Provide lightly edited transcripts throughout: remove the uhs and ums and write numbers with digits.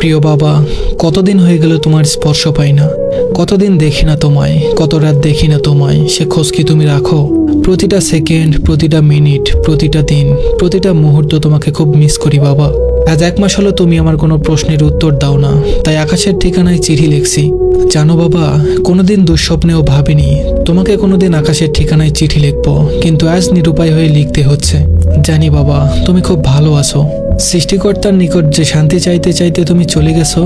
প্রিয় বাবা, কতদিন হয়ে গেল তোমার স্পর্শ পাই না, কতদিন দেখি না তোমায়, কত রাত দেখি না তোমায়, সে খোঁজ কি তুমি রাখো? প্রতিটা সেকেন্ড, প্রতিটা মিনিট, প্রতিটা দিন, প্রতিটা মুহূর্ত তোমাকে খুব মিস করি বাবা। আজ 1 মাস হলো তুমি আমার কোনো প্রশ্নের উত্তর দাও না, তাই আকাশের ঠিকানায় চিঠি লিখছি। জানো বাবা, কোনোদিন দুঃস্বপ্নেও ভাবিনি তোমাকে কোনোদিন আকাশের ঠিকানায় চিঠি লিখবো, কিন্তু আজ নিরুপায় হয়ে লিখতে হচ্ছে। জানি বাবা, তুমি খুব ভালো আছো। সৃষ্টিকর্তার নিকট যে শান্তি চাইতে চাইতে তুমি চলে গেছো,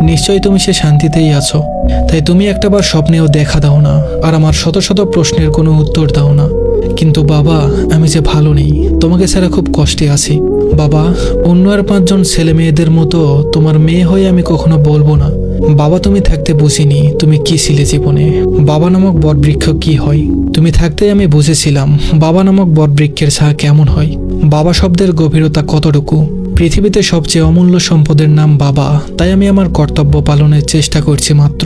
নিশ্চয়ই তুমি সে শান্তিতেই আছো। তাই তুমি একটাবার স্বপ্নেও দেখা দাও না, আর আমার শত শত প্রশ্নের কোনো উত্তর দাও না। কিন্তু বাবা, আমি যে ভালো নেই, তোমাকে ছাড়া খুব কষ্টে আছি বাবা। অন্য আর 5 জন ছেলে মেয়েদের মতো তোমার মেয়ে হয়ে আমি কখনো বলবো না বাবা তুমি থাকতে বুঝিনি তুমি কি ছিলে জীবনে, বাবা নামক বটবৃক্ষ কি হয়। তুমি থাকতেই আমি বুঝেছিলাম বাবা নামক বটবৃক্ষের ছায়া কেমন হয়, বাবা শব্দের গভীরতা কতটুকু। পৃথিবীতে সবচেয়ে অমূল্য সম্পদের নাম বাবা, তাই আমি আমার কর্তব্য পালনের চেষ্টা করছি মাত্র।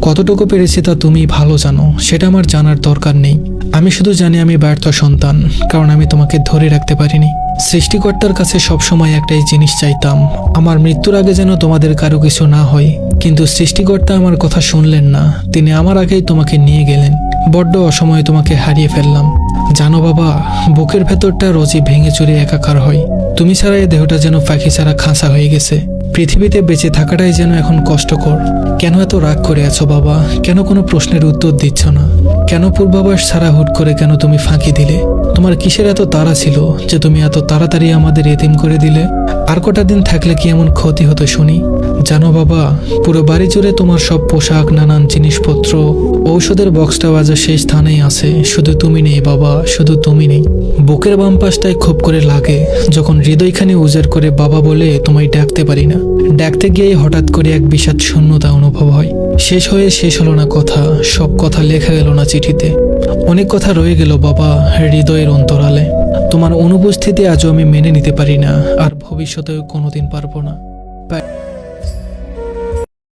কতটুকু পেরেছি তা তুমি ভালো জানো, সেটা আমার জানার দরকার নেই। আমি শুধু জানি আমি ব্যর্থ সন্তান, কারণ আমি তোমাকে ধরে রাখতে পারিনি। সৃষ্টিকর্তার কাছে সবসময় একটাই জিনিস চাইতাম, আমার মৃত্যুর আগে যেন তোমাদের কারো কিছু না হয়। কিন্তু সৃষ্টিকর্তা আমার কথা শুনলেন না, তিনি আমার আগেই তোমাকে নিয়ে গেলেন। বড্ড অসময়ে তোমাকে হারিয়ে ফেললাম। জানো বাবা, বুকের ভেতরটা রোজই ভেঙে চুরে একাকার হয়। তুমি ছাড়া এই দেহটা যেন পাখি ছাড়া খাঁচা হয়ে গেছে। পৃথিবীতে বেঁচে থাকাটাই যেন এখন কষ্টকর। কেন এত রাগ করে আছো বাবা? কেন কোনো প্রশ্নের উত্তর দিচ্ছ না? কেন পূর্বাভাস ছাড়া হুট করে কেন তুমি ফাঁকি দিলে? তোমার কিসের এত তাড়া ছিল যে তুমি এত তাড়াতাড়ি আমাদের এতিম করে দিলে? আর কটা দিন থাকলে কি এমন ক্ষতি হতো শুনি? জানো বাবা, পুরো বাড়ি জুড়ে তোমার সব পোশাক, নানান জিনিসপত্র, ঔষধের বক্সটাও আজ সেই স্থানেই আছে, শুধু তুমি নেই বাবা, শুধু তুমি নেই। বুকের বাম পাশটায় খুব করে লাগে যখন হৃদয়খানি উজাড় করে বাবা বলে তোমায় ডাকতে পারি না। ডাকতে গিয়ে হঠাৎ করে এক বিষাদ শূন্যতা অনুভব হয়। শেষ হলো না কথা, সব কথা লেখা গেল না চিঠিতে। অনেক কথা রয়ে গেল বাবা হৃদয়ের অন্তরালে। তোমার অনুপস্থিতি আজও আমি মেনে নিতে পারি না, আর ভবিষ্যতেও কোনোদিন পারবো না।